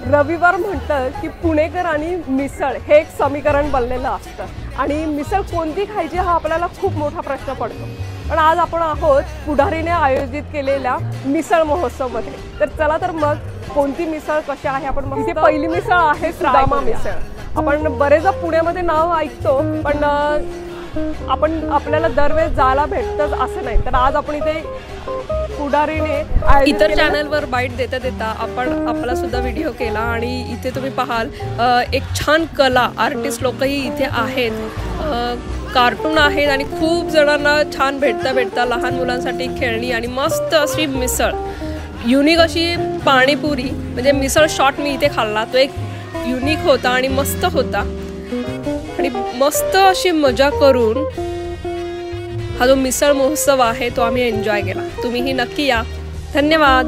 रविवार म्हटलं की पुणेकर आणि मिसळ हे एक समीकरण बनलेलं असतं आणि मिसळ कोणती खायची हा आपल्याला खूप मोठा प्रश्न पडतो। पण आज आपण आहोत पुढारीने आयोजित केलेल्या मिसळ महोत्सवमध्ये। तर चला तर मग कोणती मिसळ कशी आहे आपण इथे पहिली मिसळ आहे सुदामा मिसळ। आपण बरेचदा पुण्यामध्ये नाव ऐकतो पण आपल्याला दरवेळेस जायला भेटतच असं नाही। तर आज आपण इथे पुढारीने इतर चॅनलवर बाईट देता देता आपण आपला सुद्धा व्हिडिओ केला आणि इथे तुम्ही पाहाल एक छान कला आर्टिस्ट लोकही इथे आहेत, कार्टून आहेत आणि खूप जणांना छान भेटता लहान मुलांसाठी खेळणी आणि मस्त अशी मिसळ, युनिक अशी पाणीपुरी म्हणजे मिसळ शॉट मी इथे खाल्ला, तो एक युनिक होता आणि मस्त होता आणि मस्त अशी मजा करून हा जो मिसळ महोत्सव आहे तो आम्ही एन्जॉय केला। तुम्हीही नक्की या। धन्यवाद।